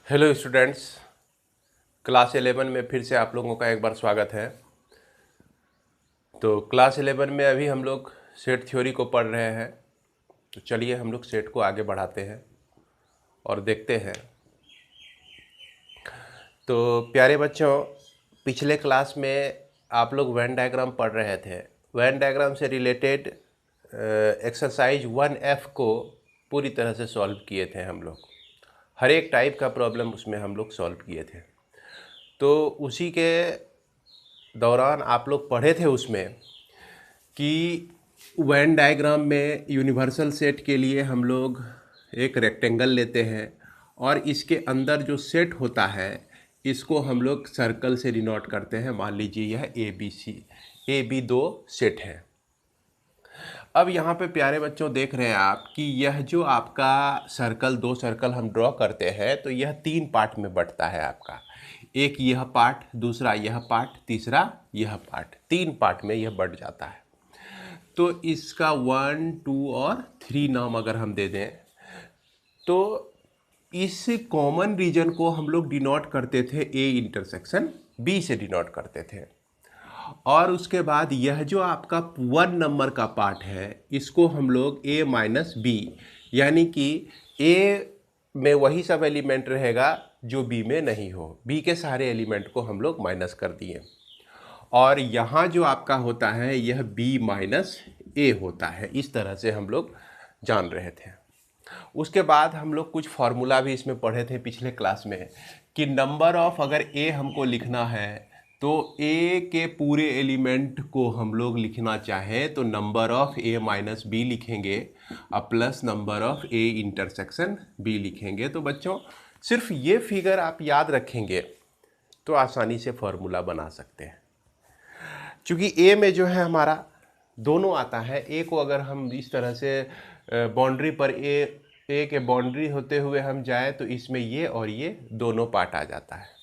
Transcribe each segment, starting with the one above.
Hello students, class 11 में फिर से आप लोगों का एक बार स्वागत है। तो क्लास 11 में अभी हम लोग सेट थ्योरी को पढ़ रहे हैं। तो चलिए हम लोग सेट को आगे बढ़ाते हैं और देखते हैं। तो प्यारे बच्चों, पिछले क्लास में आप लोग वेन डायग्राम पढ़ रहे थे। वेन डायग्राम से रिलेटेड एक्सरसाइज 1F को पूरी तरह से सॉल्व किए थे हम लोग। हर एक टाइप का प्रॉब्लम उसमें हम लोग सॉल्व किए थे। तो उसी के दौरान आप लोग पढ़े थे उसमें कि वेन डायग्राम में यूनिवर्सल सेट के लिए हम लोग एक रेक्टेंगल लेते हैं और इसके अंदर जो सेट होता है इसको हम लोग सर्कल से डिनोट करते हैं। मान लीजिए यह ए बी दो सेट है। अब यहाँ पे प्यारे बच्चों देख रहे हैं आप कि यह जो आपका सर्कल, दो सर्कल हम ड्रॉ करते हैं तो यह तीन पार्ट में बंटता है आपका। एक यह पार्ट, दूसरा यह पार्ट, तीसरा यह पार्ट। तीन पार्ट में यह बंट जाता है। तो इसका 1, 2 और 3 नाम अगर हम दे दें तो इस कॉमन रीजन को हम लोग डिनोट करते थे ए इंटरसेक्शन बी से डिनोट करते थे। और उसके बाद यह जो आपका 1 नंबर का पार्ट है इसको हम लोग ए माइनस बी, यानी कि ए में वही सब एलिमेंट रहेगा जो बी में नहीं हो। बी के सारे एलिमेंट को हम लोग माइनस कर दिए। और यहाँ जो आपका होता है यह बी माइनस ए होता है। इस तरह से हम लोग जान रहे थे। उसके बाद हम लोग कुछ फार्मूला भी इसमें पढ़े थे पिछले क्लास में कि नंबर ऑफ, अगर ए हमको लिखना है तो ए के पूरे एलिमेंट को हम लोग लिखना चाहें तो number of A minus B लिखेंगे और plus number of A intersection B लिखेंगे। तो बच्चों सिर्फ ये फिगर आप याद रखेंगे तो आसानी से फार्मूला बना सकते हैं। चूँकि ए में जो है हमारा दोनों आता है। ए को अगर हम इस तरह से बाउंड्री पर ए के बाउंड्री होते हुए हम जाएं तो इसमें ये और ये दोनों पार्ट आ जाता है।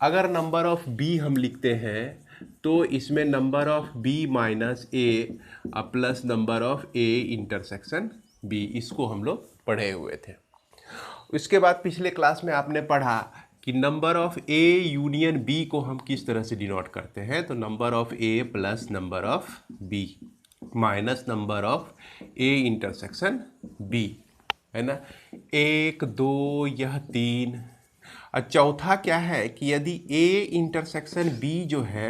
अगर नंबर ऑफ बी हम लिखते हैं तो इसमें number of B minus A plus number of A intersection B, इसको हम लोग पढ़े हुए थे। उसके बाद पिछले क्लास में आपने पढ़ा कि number of A union B को हम किस तरह से डिनोट करते हैं। तो number of A plus number of B minus number of A intersection B, है ना। एक, दो, यह तीन। और चौथा क्या है कि यदि ए इंटरसेक्शन बी जो है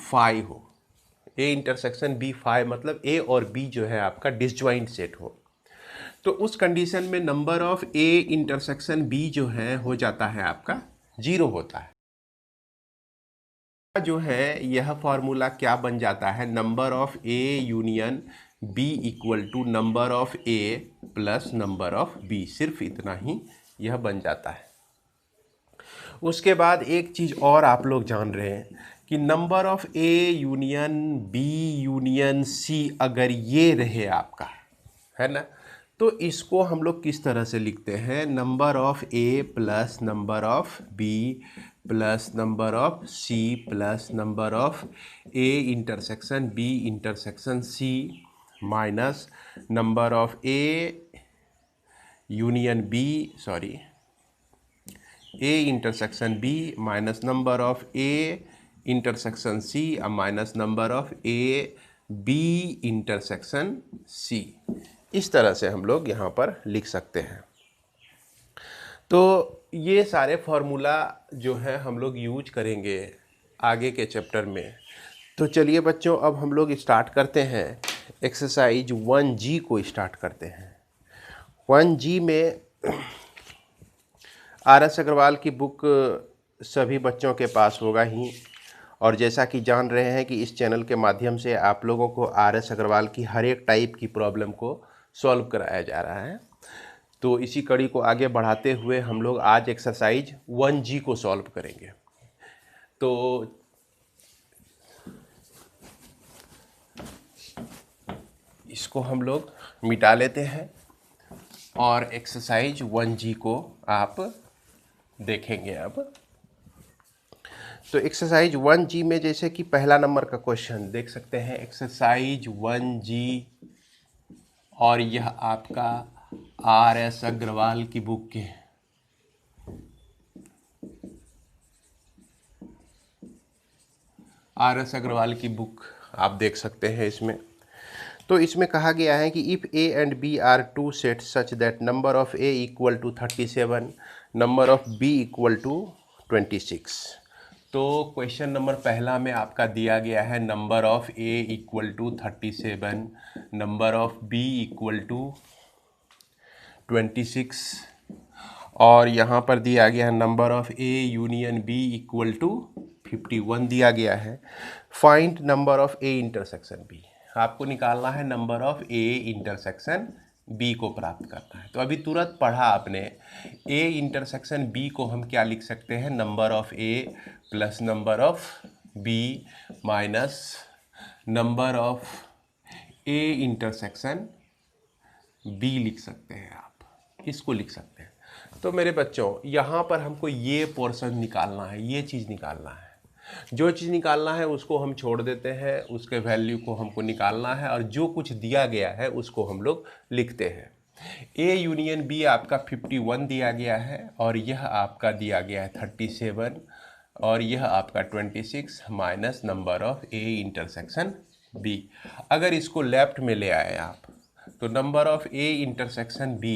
5 हो, ए इंटरसेक्शन बी 5 मतलब ए और बी जो है आपका डिसजॉइंट सेट हो, तो उस कंडीशन में number of A intersection B जो है हो जाता है आपका 0 होता है। जो है यह फॉर्मूला क्या बन जाता है, number of A union B equal to number of A plus number of B. सिर्फ इतना ही यह बन जाता है। उसके बाद एक चीज़ और आप लोग जान रहे हैं कि number of A union B union C अगर ये रहे आपका, है ना, तो इसको हम लोग किस तरह से लिखते हैं, number of A plus number of B plus number of C plus number of A intersection B intersection C minus number of A union B, sorry, A intersection B minus number of A intersection C minus number of A B intersection C. इस तरह से हम लोग यहाँ पर लिख सकते हैं। तो ये सारे फार्मूला जो है हम लोग यूज करेंगे आगे के चैप्टर में। तो चलिए बच्चों, अब हम लोग स्टार्ट करते हैं एक्सरसाइज 1G को स्टार्ट करते हैं। 1G में RS अग्रवाल की बुक सभी बच्चों के पास होगा ही, और जैसा कि जान रहे हैं कि इस चैनल के माध्यम से आप लोगों को RS अग्रवाल की हर एक टाइप की प्रॉब्लम को सॉल्व कराया जा रहा है। तो इसी कड़ी को आगे बढ़ाते हुए हम लोग आज एक्सरसाइज 1G को सॉल्व करेंगे। तो इसको हम लोग मिटा लेते हैं और एक्सरसाइज 1G को आप देखेंगे अब। तो एक्सरसाइज 1G में जैसे कि पहला नंबर का क्वेश्चन देख सकते हैं, एक्सरसाइज 1G, और यह आपका RS अग्रवाल की बुक के RS अग्रवाल की बुक आप देख सकते हैं इसमें। तो इसमें कहा गया है कि if A and B are two set such that number of A equal to 37, number of B equal to 26। तो क्वेश्चन नंबर पहला में आपका दिया गया है number of A equal to 37, number of B equal to 26, और यहाँ पर दिया गया है number of A union B equal to 51 दिया गया है। Find number of A intersection B, आपको निकालना है number of A intersection B को प्राप्त करना है। तो अभी तुरंत पढ़ा आपने, A इंटरसेक्शन B को हम क्या लिख सकते हैं, number of A plus number of B minus number of A intersection B लिख सकते हैं, आप इसको लिख सकते हैं। तो मेरे बच्चों यहाँ पर हमको ये पोर्शन निकालना है, ये चीज़ निकालना है। जो चीज़ निकालना है उसको हम छोड़ देते हैं, उसके वैल्यू को हमको निकालना है, और जो कुछ दिया गया है उसको हम लोग लिखते हैं। A यूनियन B आपका 51 दिया गया है, और यह आपका दिया गया है 37, और यह आपका 26 minus number of A intersection B। अगर इसको लेफ्ट में ले आए आप, तो number of A intersection B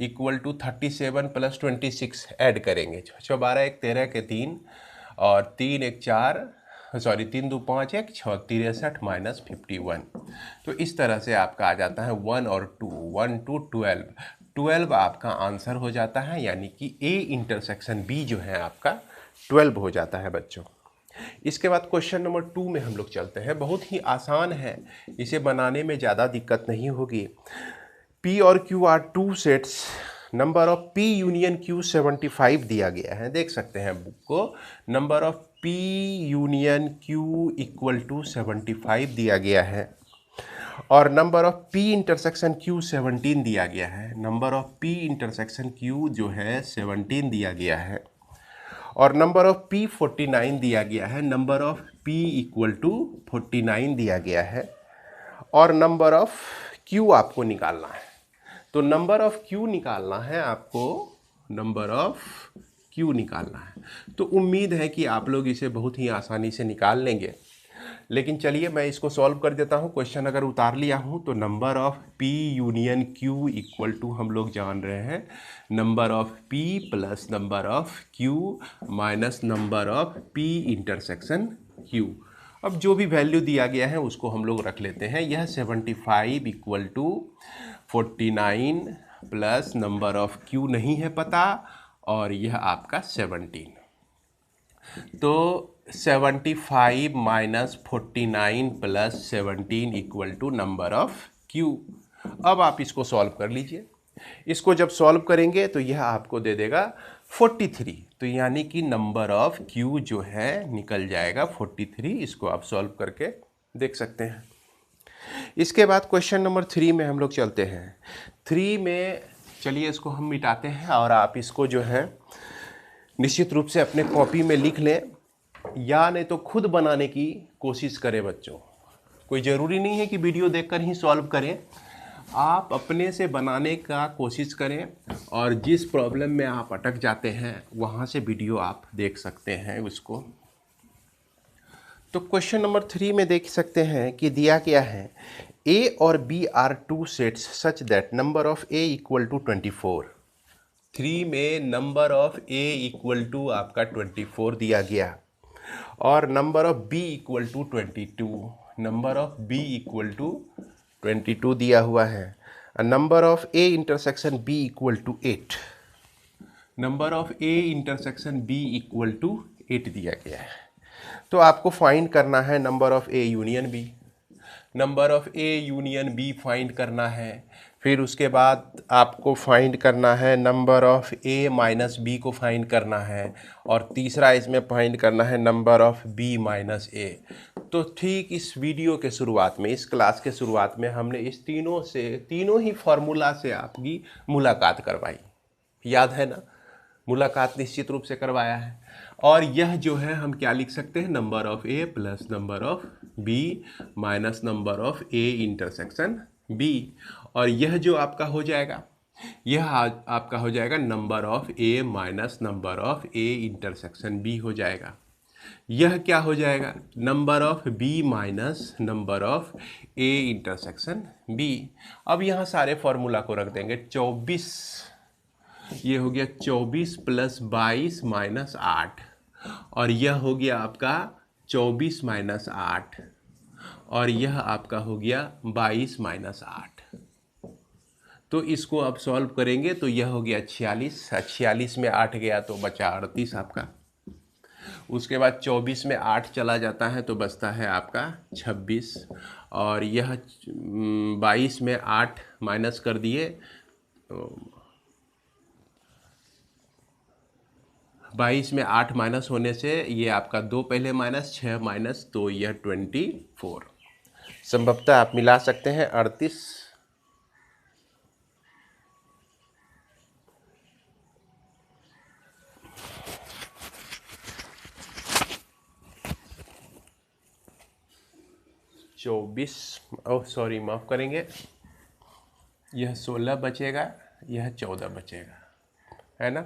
equal to 37 plus 26 add करेंगे। 6 12 1 13 के 3, और 3 1 4, सॉरी 3 2 5 1 6 63 माइनस 51। तो इस तरह से आपका आ जाता है 1 और 2, 1 2 12, 12 आपका आंसर हो जाता है, यानी कि A इंटरसेक्शन B जो है आपका 12 हो जाता है बच्चों। इसके बाद क्वेश्चन नंबर 2 में हम लोग चलते हैं। बहुत ही आसान है, इसे बनाने में ज़्यादा दिक्कत नहीं होगी। P और Q are two sets, number of P union Q 75 दिया गया है, देख सकते हैं बुक को। Number of P union Q equal to 75 दिया गया है, और number of P intersection Q 17 दिया गया है। Number of P intersection Q जो है 17 दिया गया है, और नंबर ऑफ P 49 दिया गया है। Number of P equal to 49 दिया गया है, और नंबर ऑफ Q आपको निकालना है। तो नंबर ऑफ Q निकालना है आपको, नंबर ऑफ Q निकालना है। तो उम्मीद है कि आप लोग इसे बहुत ही आसानी से निकाल लेंगे। लेकिन चलिए मैं इसको सॉल्व कर देता हूँ। क्वेश्चन अगर उतार लिया हूँ तो number of P union Q equal to हम लोग जान रहे हैं number of P plus number of Q minus number of P intersection Q। अब जो भी वैल्यू दिया गया है उसको हम लोग रख लेते हैं। यह 75 equal to 49 plus number of Q नहीं है पता, और यह आपका 17। तो 75 minus 49 plus 17 equal to number of Q। अब आप इसको सॉल्व कर लीजिए। इसको जब सॉल्व करेंगे तो यह आपको दे देगा 43। तो यानी कि नंबर ऑफ Q जो है निकल जाएगा 43। इसको आप सॉल्व करके देख सकते हैं। इसके बाद क्वेश्चन नंबर 3 में हम लोग चलते हैं। 3 में चलिए इसको हम मिटाते हैं, और आप इसको जो है निश्चित रूप से अपने कॉपी में लिख लें, या नहीं तो खुद बनाने की कोशिश करें बच्चों। कोई ज़रूरी नहीं है कि वीडियो देखकर ही सॉल्व करें, आप अपने से बनाने का कोशिश करें, और जिस प्रॉब्लम में आप अटक जाते हैं वहाँ से वीडियो आप देख सकते हैं उसको। तो क्वेश्चन नंबर 3 में देख सकते हैं कि दिया गया है A और B are two sets such that number of A equal to 24। 3 में number of A equal to आपका 24 दिया गया, और number of B equal to 22। Number of B equal to 22 दिया हुआ है। Number of A intersection B equal to 8। Number of A intersection B equal to 8 दिया गया है। तो आपको फाइंड करना है number of A union B। Number of A union B find करना है। फिर उसके बाद आपको फाइंड करना है number of A minus B को फाइंड करना है, और तीसरा इसमें फाइंड करना है number of B minus A। तो ठीक इस वीडियो के शुरुआत में, इस क्लास के शुरुआत में हमने इस तीनों ही फार्मूला से आपकी मुलाकात करवाई, याद है ना? मुलाकात निश्चित रूप से करवाया है। और यह जो है हम क्या लिख सकते हैं, number of A plus number of B minus number of A intersection B। और यह जो आपका हो जाएगा, यह आपका हो जाएगा number of A minus number of A intersection B हो जाएगा। यह क्या हो जाएगा, number of B minus number of A intersection B. अब यहाँ सारे फॉर्मूला को रख देंगे। 24, ये हो गया 24 प्लस 22 माइनस 8, और यह हो गया आपका 24 माइनस 8, और यह आपका हो गया 22 माइनस 8। तो इसको आप सॉल्व करेंगे तो यह हो गया 46, 46 में 8 गया तो बचा 38 आपका। उसके बाद 24 में 8 चला जाता है तो बचता है आपका 26, और यह 22 में 8 माइनस कर दिए तो 22 में 8 माइनस होने से ये आपका 2 पहले माइनस 6 माइनस, तो यह 24। संभवतः आप मिला सकते हैं 38। चौबीस, ओह सॉरी, माफ़ करेंगे, यह 16 बचेगा, यह 14 बचेगा, है ना,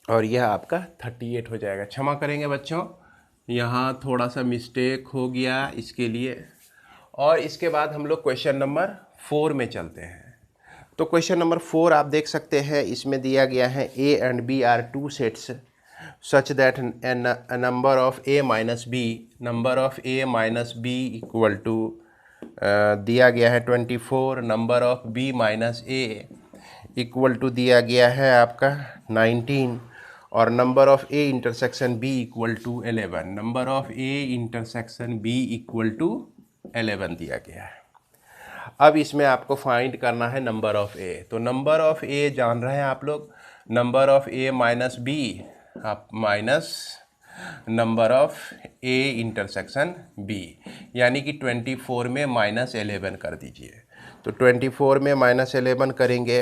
और यह आपका 38 हो जाएगा। क्षमा करेंगे बच्चों, यहाँ थोड़ा सा मिस्टेक हो गया इसके लिए। और इसके बाद हम लोग क्वेश्चन नंबर 4 में चलते हैं। तो क्वेश्चन नंबर 4 आप देख सकते हैं, इसमें दिया गया है A and B are two sets such that a number of a minus b, number of a minus b equal to दिया गया है 24, number of b minus a equal to दिया गया है आपका 19, और number of a intersection b equal to 11, number of a intersection b equal to 11 दिया गया है। अब इसमें आपको फाइंड करना है नंबर ऑफ a। तो नंबर ऑफ a जान रहे हैं आप लोग, number of a minus b आप minus number of A intersection B, यानी कि 24 में माइनस 11 कर दीजिए। तो 24 में माइनस 11 करेंगे,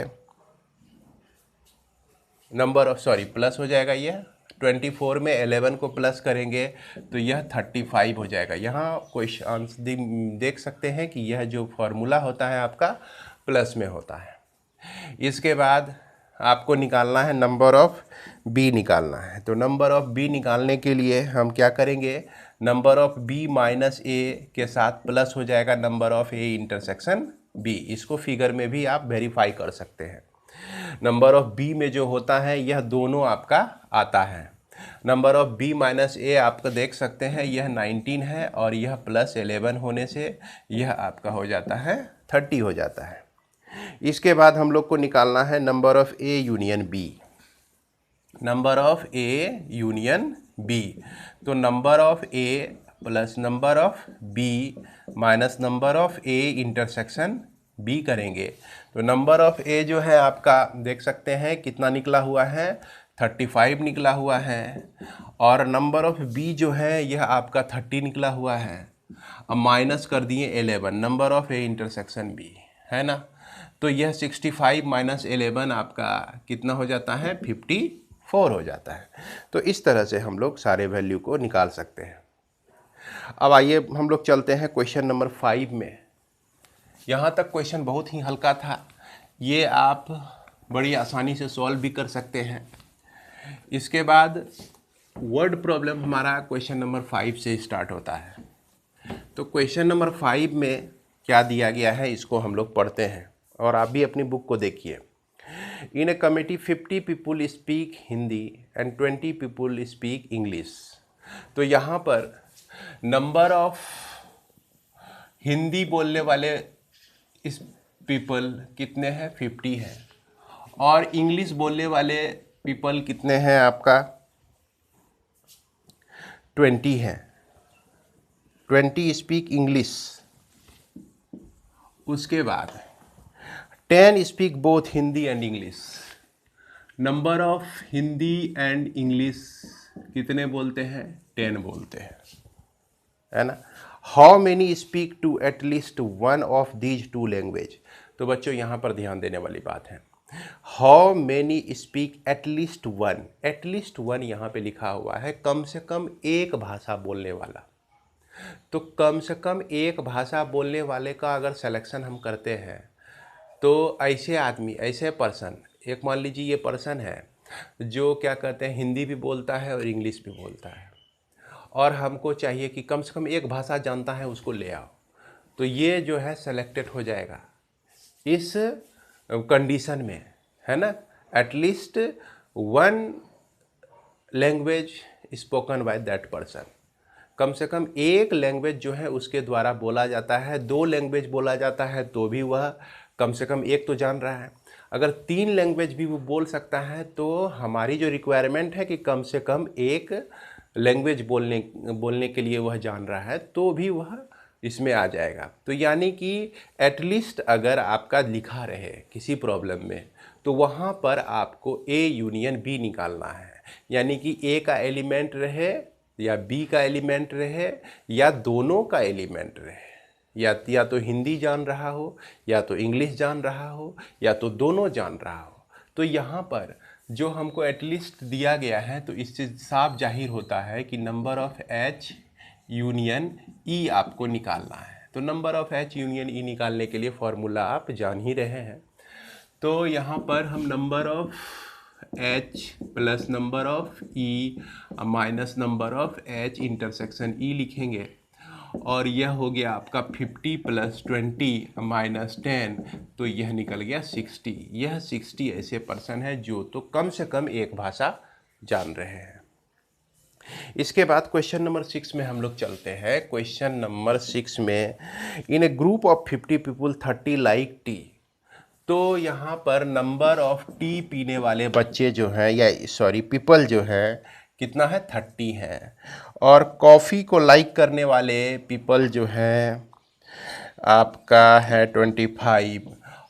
नंबर ऑफ सॉरी प्लस हो जाएगा, यह 24 में 11 को प्लस करेंगे तो यह 35 हो जाएगा। यहाँ क्वेश्चन देख सकते हैं कि यह जो फॉर्मूला होता है आपका प्लस में होता है। इसके बाद आपको निकालना है नंबर ऑफ बी निकालना है। तो नंबर ऑफ बी निकालने के लिए हम क्या करेंगे, number of B minus A के साथ प्लस हो जाएगा number of A intersection B. इसको फिगर में भी आप वेरीफाई कर सकते हैं। नंबर ऑफ बी में जो होता है यह दोनों आपका आता है। नंबर ऑफ बी माइनस ए आपका देख सकते हैं यह 19 है, और यह प्लस 11 होने से यह आपका हो जाता है 30 हो जाता है। इसके बाद हम लोग को निकालना है number of A union B, number of A union B. तो number of A plus number of B minus number of A intersection B करेंगे। तो नंबर ऑफ ए जो है आपका देख सकते हैं कितना निकला हुआ है, 35 निकला हुआ है, और नंबर ऑफ बी जो है यह आपका 30 निकला हुआ है। अब माइनस कर दिए 11 number of A intersection B, है ना। तो यह 65 माइनस 11 आपका कितना हो जाता है, 54 हो जाता है। तो इस तरह से हम लोग सारे वैल्यू को निकाल सकते हैं। अब आइए हम लोग चलते हैं क्वेश्चन नंबर 5 में। यहाँ तक क्वेश्चन बहुत ही हल्का था, ये आप बड़ी आसानी से सॉल्व भी कर सकते हैं। इसके बाद वर्ड प्रॉब्लम हमारा क्वेश्चन नंबर 5 से स्टार्ट होता है। तो क्वेश्चन नंबर 5 में क्या दिया गया है इसको हम लोग पढ़ते हैं, और आप भी अपनी बुक को देखिए। In a committee 50 people speak Hindi and 20 people speak English. तो यहाँ पर नंबर ऑफ हिंदी बोलने वाले इस पीपल कितने हैं, 50 हैं, और इंग्लिश बोलने वाले पीपल कितने हैं आपका, 20 हैं। 20 स्पीक इंग्लिश। उसके बाद 10 speak both Hindi and English. Number of Hindi and English कितने बोलते हैं, 10 बोलते हैं, है ना। How many speak two at least one of these two language. तो बच्चों यहाँ पर ध्यान देने वाली बात है, how many speak at least one यहाँ पे लिखा हुआ है कम से कम एक भाषा बोलने वाला। तो कम से कम एक भाषा बोलने वाले का अगर सिलेक्शन हम करते हैं तो ऐसे आदमी, ऐसे पर्सन, एक मान लीजिए ये पर्सन है जो क्या कहते हैं हिंदी भी बोलता है और इंग्लिश भी बोलता है, और हमको चाहिए कि कम से कम एक भाषा जानता है उसको ले आओ, तो ये जो है सेलेक्टेड हो जाएगा इस कंडीशन में, है ना। At least one language spoken by that person, कम से कम एक लैंग्वेज जो है उसके द्वारा बोला जाता है, 2 लैंग्वेज बोला जाता है तो भी वह कम से कम एक तो जान रहा है। अगर 3 लैंग्वेज भी वो बोल सकता है तो हमारी जो रिक्वायरमेंट है कि कम से कम एक लैंग्वेज बोलने के लिए वह जान रहा है तो भी वह इसमें आ जाएगा। तो यानी कि एटलीस्ट अगर आपका लिखा रहे किसी प्रॉब्लम में तो वहाँ पर आपको ए यूनियन बी निकालना है, यानी कि ए का एलिमेंट रहे या बी का एलिमेंट रहे या दोनों का एलिमेंट रहे, या तो हिंदी जान रहा हो या तो इंग्लिश जान रहा हो या तो दोनों जान रहा हो। तो यहाँ पर जो हमको एटलीस्ट दिया गया है तो इससे साफ जाहिर होता है कि नंबर ऑफ एच यूनियन ई आपको निकालना है। तो नंबर ऑफ एच यूनियन ई निकालने के लिए फॉर्मूला आप जान ही रहे हैं। तो यहाँ पर हम number of H plus number of E minus number of H intersection E लिखेंगे, और यह हो गया आपका 50 + 20 माइनस 10, तो यह निकल गया 60। यह 60 ऐसे पर्सन है जो तो कम से कम एक भाषा जान रहे हैं। इसके बाद क्वेश्चन नंबर 6 में हम लोग चलते हैं। क्वेश्चन नंबर 6 में in a group of 50 people 30 like tea, तो यहाँ पर नंबर ऑफ टी पीने वाले बच्चे जो हैं या सॉरी पीपल जो है कितना है 30 है, और कॉफ़ी को लाइक करने वाले पीपल जो हैं आपका है 25,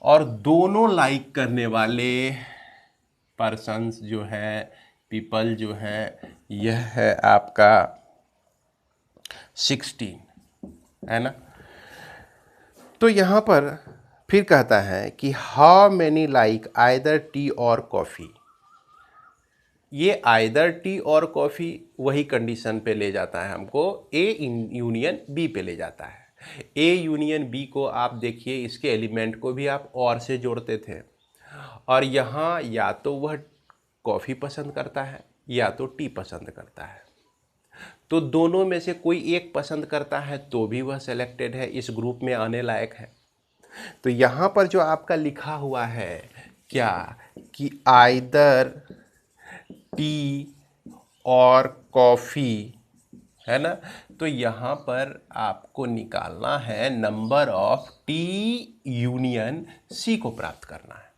और दोनों लाइक करने वाले पर्सन्स जो है पीपल जो है यह है आपका 16, है ना। तो यहाँ पर फिर कहता है कि how many like either T और कॉफ़ी। ये आइदर टी और कॉफ़ी वही कंडीशन पे ले जाता है हमको, ए यूनियन बी पे ले जाता है। ए यूनियन बी को आप देखिए, इसके एलिमेंट को भी आप और से जोड़ते थे, और यहाँ या तो वह कॉफ़ी पसंद करता है या तो टी पसंद करता है, तो दोनों में से कोई एक पसंद करता है तो भी वह सेलेक्टेड है, इस ग्रुप में आने लायक है। तो यहाँ पर जो आपका लिखा हुआ है क्या कि आइदर टी और कॉफ़ी, है ना, तो यहाँ पर आपको निकालना है number of T union C को प्राप्त करना है।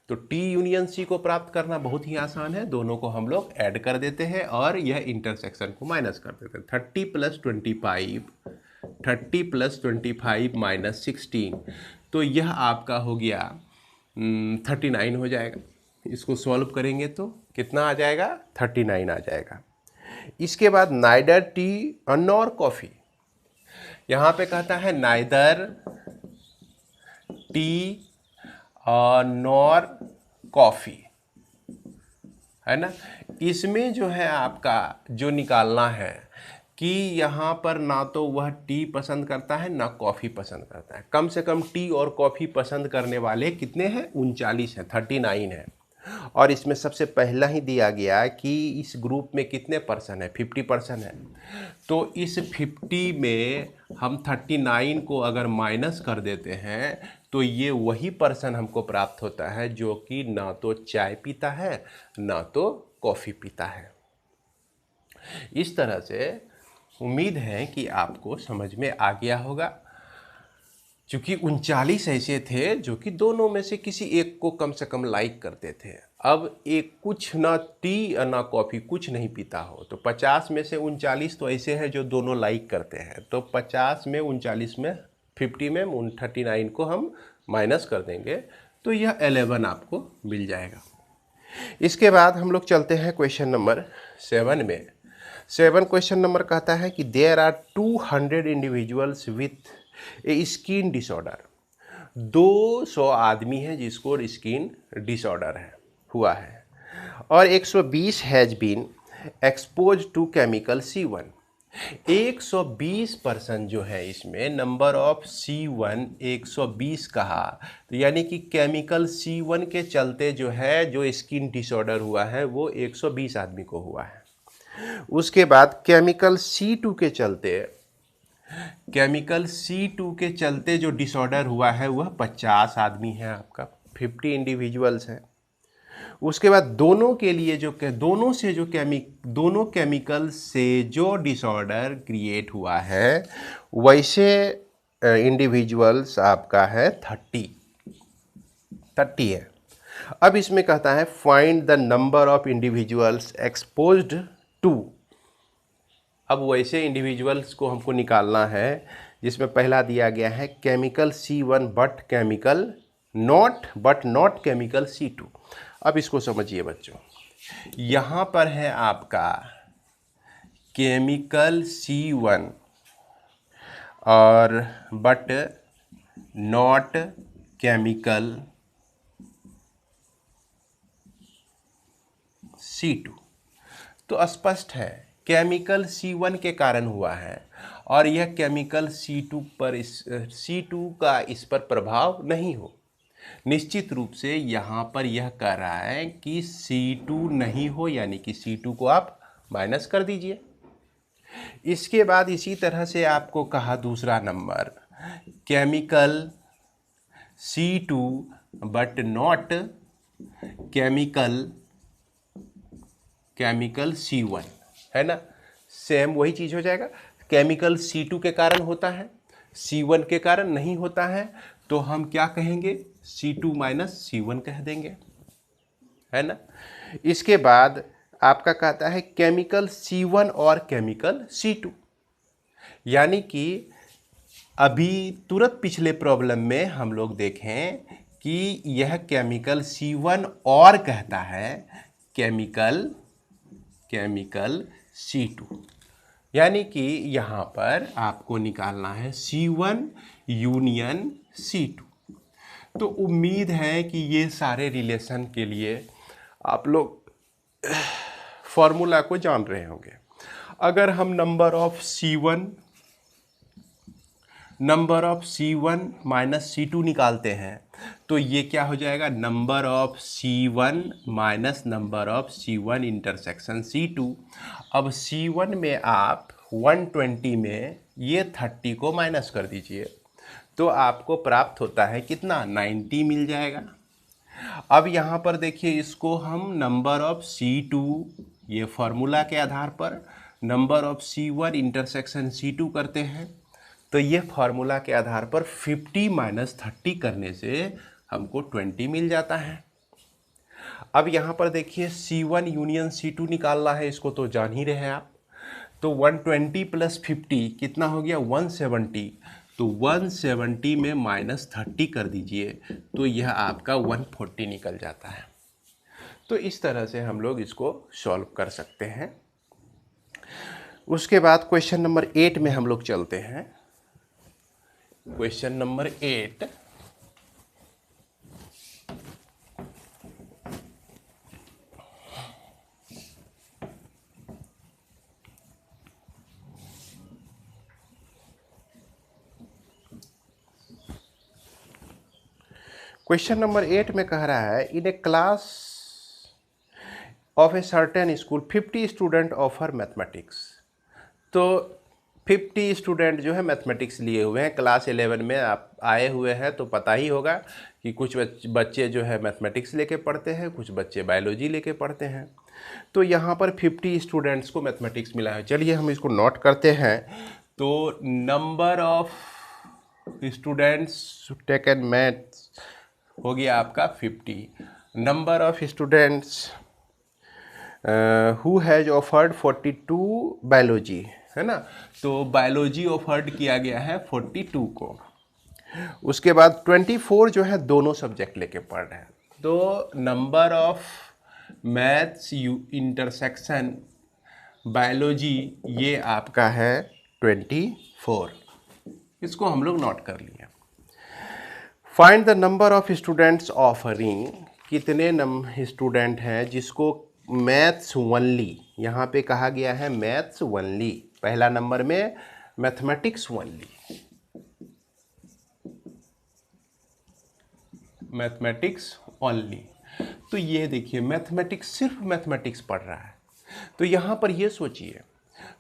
तो टी यूनियन सी को प्राप्त करना बहुत ही आसान है, दोनों को हम लोग ऐड कर देते हैं और यह इंटरसेक्शन को माइनस कर देते हैं। 30 + 25 माइनस 16, तो यह आपका हो गया 39 हो जाएगा। इसको सॉल्व करेंगे तो कितना आ जाएगा 39 आ जाएगा। इसके बाद नाइदर टी नॉर कॉफ़ी, यहाँ पे कहता है नाइदर टी नॉर कॉफ़ी, है ना। इसमें जो है आपका जो निकालना है कि यहाँ पर ना तो वह टी पसंद करता है ना कॉफ़ी पसंद करता है। कम से कम टी और कॉफ़ी पसंद करने वाले कितने हैं 39 हैं, 39 है। और इसमें सबसे पहला ही दिया गया कि इस ग्रुप में कितने पर्सन है 50 पर्सन है, तो इस 50 में हम 39 को अगर माइनस कर देते हैं तो ये वही पर्सन हमको प्राप्त होता है जो कि ना तो चाय पीता है ना तो कॉफ़ी पीता है। इस तरह से उम्मीद है कि आपको समझ में आ गया होगा। चूँकि 39 ऐसे थे जो कि दोनों में से किसी एक को कम से कम लाइक करते थे। अब एक कुछ ना टी ना कॉफ़ी कुछ नहीं पीता हो, तो 50 में से 39 तो ऐसे हैं जो दोनों लाइक करते हैं, तो 50 में 39 में 50 में 39 को हम माइनस कर देंगे तो यह 11 आपको मिल जाएगा। इसके बाद हम लोग चलते हैं क्वेश्चन नंबर 7 में। 7 क्वेश्चन नंबर कहता है कि there are 200 individuals with a skin disorder. 200 आदमी हैं जिसको स्किन डिसऑर्डर है हुआ है, और 120 has been expose to chemical C1। 120 person जो है इसमें नंबर ऑफ C1 120 कहा, तो यानी कि केमिकल C1 के चलते जो है जो स्किन डिसऑर्डर हुआ है वो 120 आदमी को हुआ है। उसके बाद केमिकल C2 के चलते जो डिसऑर्डर हुआ है वह 50 आदमी है, आपका 50 इंडिविजुअल्स हैं। उसके बाद दोनों केमिकल से जो डिसऑर्डर क्रिएट हुआ है वैसे इंडिविजुअल्स आपका है 30 है। अब इसमें कहता है find the number of individuals exposed to. अब वैसे इंडिविजुअल्स को हमको निकालना है जिसमें पहला दिया गया है chemical C1 but not chemical C2। अब इसको समझिए बच्चों, यहाँ पर है आपका केमिकल C1 और बट नॉट केमिकल C2। तो स्पष्ट है केमिकल C1 के कारण हुआ है और यह केमिकल C2 का इस पर प्रभाव नहीं हो। निश्चित रूप से यहाँ पर यह कह रहा है कि C2 नहीं हो, यानी कि C2 को आप माइनस कर दीजिए। इसके बाद इसी तरह से आपको कहा दूसरा number chemical C2 but not chemical C1, है ना। सेम वही चीज़ हो जाएगा। केमिकल C2 के कारण होता है, C1 के कारण नहीं होता है, तो हम क्या कहेंगे C2 माइनस C1 कह देंगे, है ना। इसके बाद आपका कहता है केमिकल C1 और केमिकल C2, यानी कि अभी तुरंत पिछले प्रॉब्लम में हम लोग देखें कि यह केमिकल C1 और कहता है केमिकल C2, यानी कि यहाँ पर आपको निकालना है C1 यूनियन C2। तो उम्मीद है कि ये सारे रिलेशन के लिए आप लोग फॉर्मूला को जान रहे होंगे। अगर हम number of C1 minus C2 निकालते हैं तो ये क्या हो जाएगा, number of C1 minus number of C1 intersection C2। अब C1 में आप 120 में ये 30 को माइनस कर दीजिए तो आपको प्राप्त होता है कितना, 90 मिल जाएगा। अब यहाँ पर देखिए, इसको हम नंबर ऑफ C2, ये फॉर्मूला के आधार पर number of C1 intersection C2 करते हैं, तो ये फार्मूला के आधार पर 50 माइनस 30 करने से हमको 20 मिल जाता है। अब यहाँ पर देखिए C1 यूनियन C2 निकालना है, इसको तो जान ही रहे हैं आप। तो 120 प्लस 50 कितना हो गया, 170। तो 170 में माइनस 30 कर दीजिए तो यह आपका 140 निकल जाता है। तो इस तरह से हम लोग इसको सॉल्व कर सकते हैं। उसके बाद क्वेश्चन नंबर 8 में हम लोग चलते हैं। क्वेश्चन नंबर 8, क्वेश्चन नंबर 8 में कह रहा है in a class of a certain school 50 student offer mathematics. तो 50 स्टूडेंट जो है मैथमेटिक्स लिए हुए हैं, क्लास 11 में आप आए हुए हैं, तो पता ही होगा कि कुछ बच्चे जो है मैथमेटिक्स लेके पढ़ते हैं, कुछ बच्चे बायोलॉजी लेके पढ़ते हैं। तो यहाँ पर 50 स्टूडेंट्स को मैथमेटिक्स मिला है। चलिए हम इसको नोट करते हैं। तो number of students taken maths हो गया आपका 50। Number of students who has offered 42 biology, है ना। तो बायोलॉजी ऑफर्ड किया गया है 42 को। उसके बाद 24 जो है दोनों सब्जेक्ट लेके पढ़ रहे हैं। तो number of maths intersection biology ये आपका है 24। इसको हम लोग नोट कर लिए। Find the number of students offering, कितने स्टूडेंट हैं जिसको मैथ्स ओनली, यहाँ पे कहा गया है मैथ्स ओनली, पहला नंबर में मैथमेटिक्स ओनली, मैथमेटिक्स ओनली। तो ये देखिए मैथमेटिक्स, सिर्फ मैथमेटिक्स पढ़ रहा है। तो यहाँ पर ये सोचिए,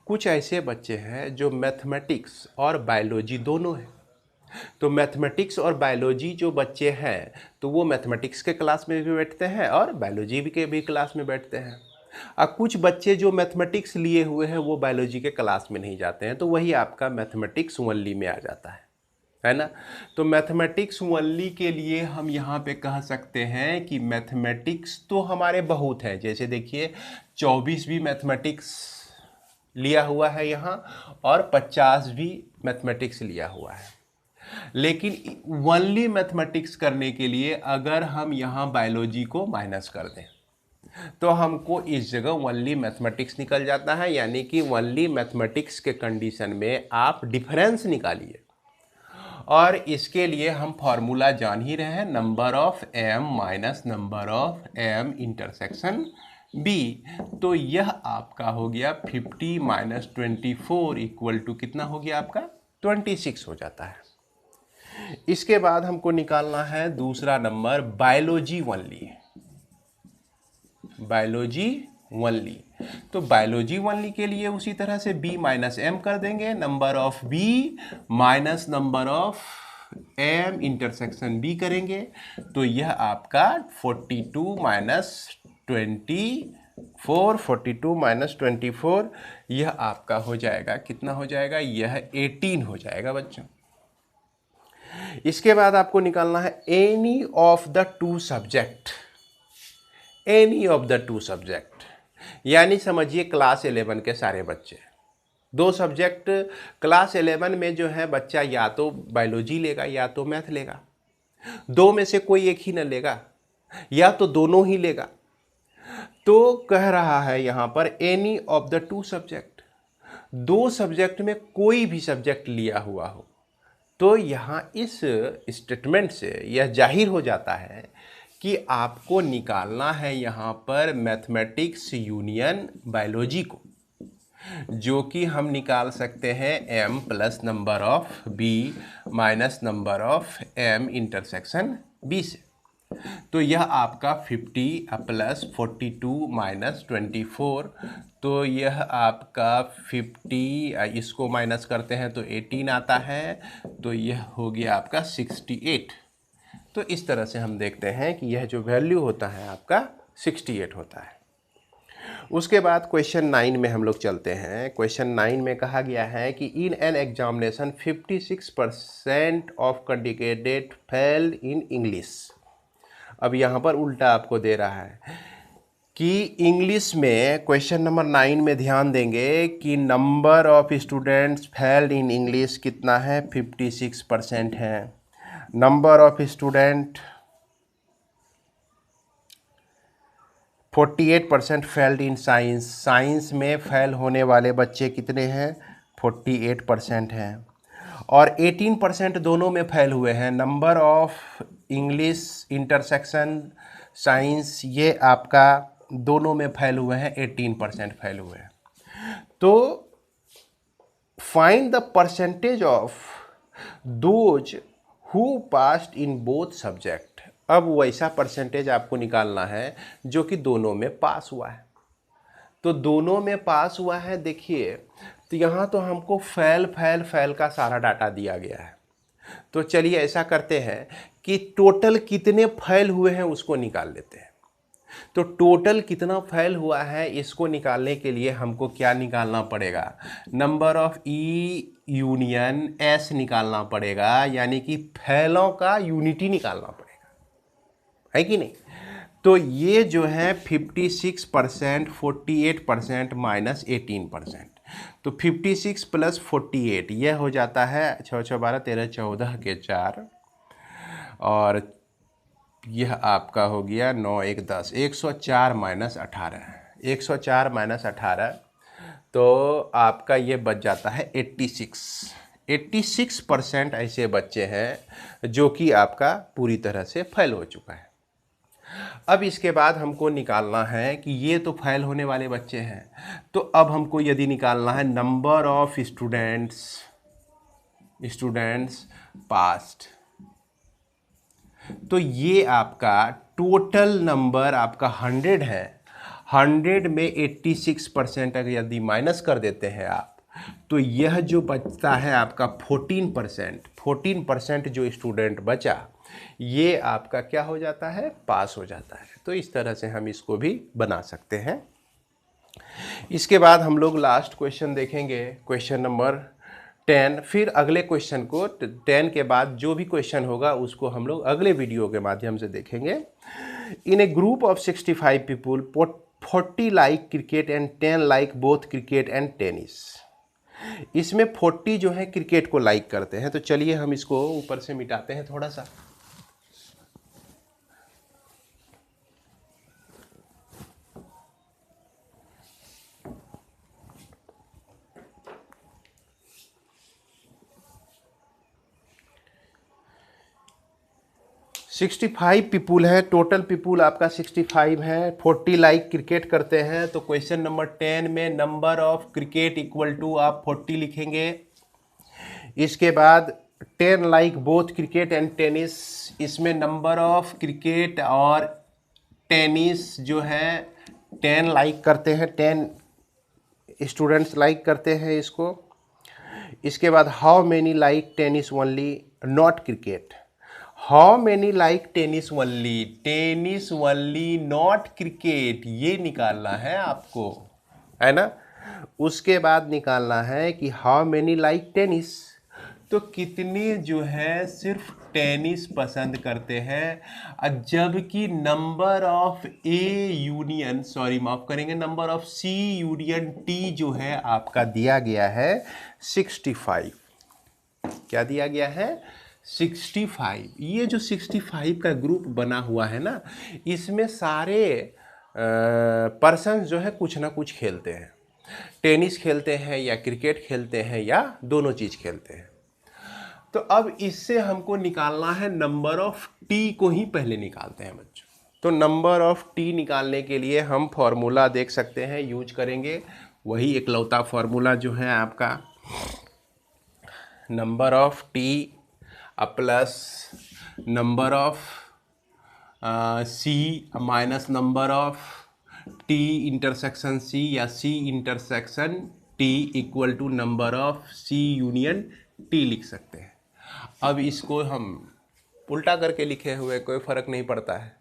कुछ ऐसे बच्चे हैं जो मैथमेटिक्स और बायोलॉजी दोनों हैं। तो मैथमेटिक्स और बायोलॉजी जो बच्चे हैं तो वो मैथमेटिक्स के क्लास में भी बैठते हैं और बायोलॉजी के भी क्लास में बैठते हैं। और कुछ बच्चे जो मैथमेटिक्स लिए हुए हैं वो बायोलॉजी के क्लास में नहीं जाते हैं, तो वही आपका मैथमेटिक्स ओनली में आ जाता है ना। तो मैथमेटिक्स ओनली के लिए हम यहाँ पे कह सकते हैं कि मैथमेटिक्स तो हमारे बहुत हैं। जैसे देखिए 24 भी मैथमेटिक्स लिया हुआ है यहाँ और 50 भी मैथमेटिक्स लिया हुआ है। लेकिन ओनली मैथमेटिक्स करने के लिए अगर हम यहाँ बायोलॉजी को माइनस कर दें तो हमको इस जगह ओनली मैथमेटिक्स निकल जाता है। यानी कि ओनली मैथमेटिक्स के कंडीशन में आप डिफरेंस निकालिए, और इसके लिए हम फॉर्मूला जान ही रहे हैं, number of M minus number of M intersection B. तो यह आपका हो गया 50 माइनस 24 इक्वल टू कितना हो गया आपका 26 हो जाता है। इसके बाद हमको निकालना है दूसरा number biology only. Biology only, तो बायोलॉजी ओनली के लिए उसी तरह से b माइनस एम कर देंगे, number of b minus number of m intersection b करेंगे। तो यह आपका 42 माइनस 24, 42 माइनस 24 यह आपका हो जाएगा, कितना हो जाएगा, यह 18 हो जाएगा बच्चों। इसके बाद आपको निकालना है any of the two subject. Any of the two subject यानी समझिए क्लास 11 के सारे बच्चे, दो सब्जेक्ट क्लास 11 में जो है बच्चा या तो बायोलॉजी लेगा या तो मैथ लेगा, दो में से कोई एक ही न लेगा या तो दोनों ही लेगा। तो कह रहा है यहाँ पर any of the two subject, दो सब्जेक्ट में कोई भी सब्जेक्ट लिया हुआ हो। तो यहाँ इस स्टेटमेंट से यह जाहिर हो जाता है कि आपको निकालना है यहाँ पर मैथमेटिक्स यूनियन बायोलॉजी को, जो कि हम निकाल सकते हैं m plus number of b minus number of m intersection b से। तो यह आपका 50 प्लस 42 माइनस 24, तो यह आपका 50, इसको माइनस करते हैं तो 18 आता है, तो यह हो गया आपका 68। तो इस तरह से हम देखते हैं कि यह जो वैल्यू होता है आपका 68 होता है। उसके बाद क्वेश्चन 9 में हम लोग चलते हैं। क्वेश्चन 9 में कहा गया है कि in an examination 56% of candidate failed in English. अब यहाँ पर उल्टा आपको दे रहा है कि इंग्लिश में क्वेश्चन नंबर 9 में ध्यान देंगे कि number of students failed in English कितना है, 56% है। Number of student 48% failed in science, science में फेल होने वाले बच्चे कितने हैं, 48% हैं। और 18% दोनों में फेल हुए हैं। Number of English intersection science ये आपका दोनों में फेल हुए हैं, 18% फेल हुए हैं। तो find the percentage of those who passed in both subject. अब वैसा परसेंटेज आपको निकालना है जो कि दोनों में पास हुआ है। तो दोनों में पास हुआ है, देखिए तो यहाँ तो हमको फेल का सारा डाटा दिया गया है। तो चलिए ऐसा करते हैं कि टोटल कितने फेल हुए हैं उसको निकाल लेते हैं। तो टोटल कितना फेल हुआ है इसको निकालने के लिए हमको क्या निकालना पड़ेगा, number of E union S निकालना पड़ेगा, यानी कि फेलों का यूनिटी निकालना पड़ेगा, है कि नहीं। तो ये जो है 56%, 48% माइनस 18%, तो 56 प्लस 48 यह हो जाता है 6 6 12 13 14 के 4, और यह आपका हो गया 9 1 10, 104 माइनस 18, 104 माइनस 18, तो आपका ये बच जाता है 86% ऐसे बच्चे हैं जो कि आपका पूरी तरह से फेल हो चुका है। अब इसके बाद हमको निकालना है कि ये तो फेल होने वाले बच्चे हैं, तो अब हमको यदि निकालना है नंबर ऑफ स्टूडेंट्स पास्ड, तो ये आपका टोटल नंबर आपका 100 है। 100 में 86% अगर यदि माइनस कर देते हैं आप, तो यह जो बचता है आपका 14% जो स्टूडेंट बचा, ये आपका क्या हो जाता है, पास हो जाता है। तो इस तरह से हम इसको भी बना सकते हैं। इसके बाद हम लोग लास्ट क्वेश्चन देखेंगे, क्वेश्चन नंबर 10। फिर अगले क्वेश्चन को 10 के बाद जो भी क्वेश्चन होगा उसको हम लोग अगले वीडियो के माध्यम से देखेंगे। In a group of 65 people 40 like cricket and 10 like both cricket and tennis. इसमें 40 जो है क्रिकेट को लाइक करते हैं। तो चलिए हम इसको ऊपर से मिटाते हैं थोड़ा सा। 65 पीपुल है, टोटल पीपुल आपका 65 है। 40 लाइक क्रिकेट करते हैं। तो क्वेश्चन नंबर 10 में number of cricket equal to आप 40 लिखेंगे। इसके बाद 10 like both cricket and tennis, इसमें नंबर ऑफ क्रिकेट और टेनिस जो है 10 लाइक करते हैं, 10 स्टूडेंट्स लाइक करते हैं इसको। इसके बाद how many like tennis only not cricket, how many like tennis only not cricket, ये निकालना है आपको, है ना। उसके बाद निकालना है कि हाउ मेनी लाइक टेनिस, तो कितने जो है सिर्फ टेनिस पसंद करते हैं। जबकि नंबर ऑफ माफ करेंगे, number of C union T जो है आपका दिया गया है 65। क्या दिया गया है, 65। ये जो 65 का ग्रुप बना हुआ है ना, इसमें सारे पर्सन जो है कुछ ना कुछ खेलते हैं, टेनिस खेलते हैं या क्रिकेट खेलते हैं या दोनों चीज़ खेलते हैं। तो अब इससे हमको निकालना है नंबर ऑफ टी को ही पहले निकालते हैं बच्चों। तो नंबर ऑफ टी निकालने के लिए हम फॉर्मूला देख सकते हैं, यूज करेंगे वही एकलौता फॉर्मूला जो है आपका number of T plus number of C minus number of T intersection C या C intersection T equal to number of C union T लिख सकते हैं। अब इसको हम उल्टा करके लिखे हुए कोई फ़र्क नहीं पड़ता है।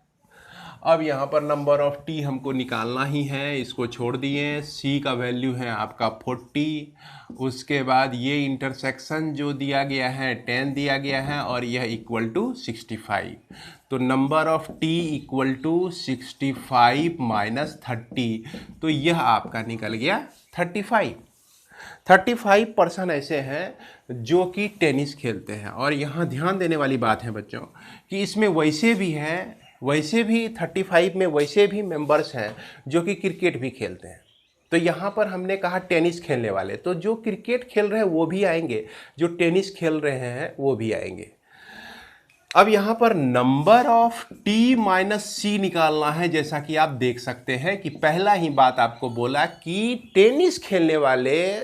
अब यहाँ पर नंबर ऑफ टी हमको निकालना ही है, इसको छोड़ दिए। सी का वैल्यू है आपका 40। उसके बाद ये इंटरसेक्शन जो दिया गया है 10 दिया गया है और यह इक्वल टू 65। तो number of T equal to 65 minus 30, तो यह आपका निकल गया 35। 35 पर्सन ऐसे हैं जो कि टेनिस खेलते हैं। और यहाँ ध्यान देने वाली बात है बच्चों कि इसमें वैसे भी 35 में वैसे भी मेंबर्स हैं जो कि क्रिकेट भी खेलते हैं। तो यहाँ पर हमने कहा टेनिस खेलने वाले, तो जो क्रिकेट खेल रहे हैं वो भी आएंगे, जो टेनिस खेल रहे हैं वो भी आएंगे। अब यहाँ पर नंबर ऑफ टी माइनस सी निकालना है। जैसा कि आप देख सकते हैं कि पहला ही बात आपको बोला कि टेनिस खेलने वाले,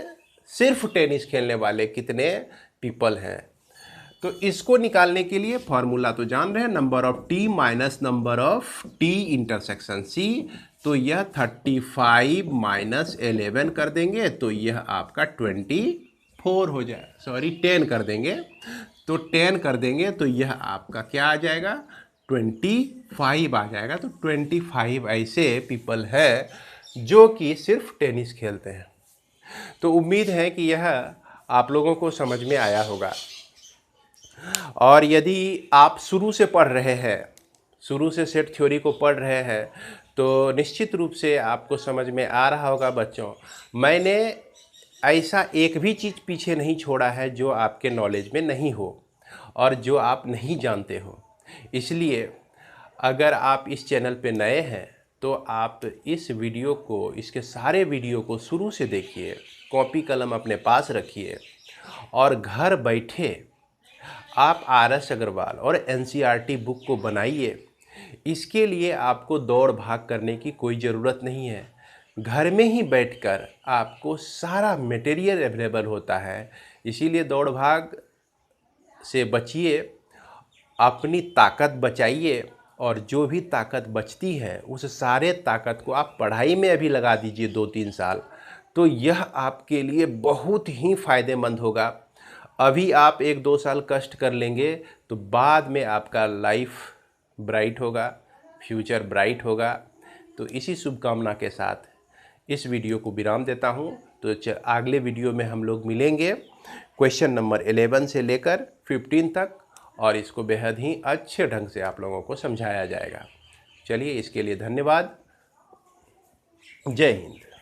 सिर्फ टेनिस खेलने वाले कितने पीपल हैं। तो इसको निकालने के लिए फॉर्मूला तो जान रहे हैं, number of T minus number of T intersection C. तो यह 35 माइनस 11 कर देंगे तो यह आपका 24 हो जाए, 10 कर देंगे तो 10 कर देंगे तो यह आपका क्या आ जाएगा, 25 आ जाएगा। तो 25 ऐसे पीपल है जो कि सिर्फ टेनिस खेलते हैं। तो उम्मीद है कि यह आप लोगों को समझ में आया होगा। और यदि आप शुरू से पढ़ रहे हैं, शुरू से सेट थ्योरी को पढ़ रहे हैं, तो निश्चित रूप से आपको समझ में आ रहा होगा बच्चों। मैंने ऐसा एक भी चीज़ पीछे नहीं छोड़ा है जो आपके नॉलेज में नहीं हो और जो आप नहीं जानते हो। इसलिए अगर आप इस चैनल पे नए हैं तो आप इस वीडियो को, इसके सारे वीडियो को शुरू से देखिए, कॉपी कलम अपने पास रखिए और घर बैठे आप RS अग्रवाल और NCERT बुक को बनाइए। इसके लिए आपको दौड़ भाग करने की कोई ज़रूरत नहीं है। घर में ही बैठकर आपको सारा मटेरियल अवेलेबल होता है। इसीलिए दौड़ भाग से बचिए, अपनी ताकत बचाइए और जो भी ताकत बचती है उस सारे ताकत को आप पढ़ाई में अभी लगा दीजिए 2-3 साल, तो यह आपके लिए बहुत ही फ़ायदेमंद होगा। अभी आप 1-2 साल कष्ट कर लेंगे तो बाद में आपका लाइफ ब्राइट होगा, फ्यूचर ब्राइट होगा। तो इसी शुभकामना के साथ इस वीडियो को विराम देता हूँ। तो अगले वीडियो में हम लोग मिलेंगे क्वेश्चन नंबर 11 से लेकर 15 तक, और इसको बेहद ही अच्छे ढंग से आप लोगों को समझाया जाएगा। चलिए, इसके लिए धन्यवाद। जय हिंद।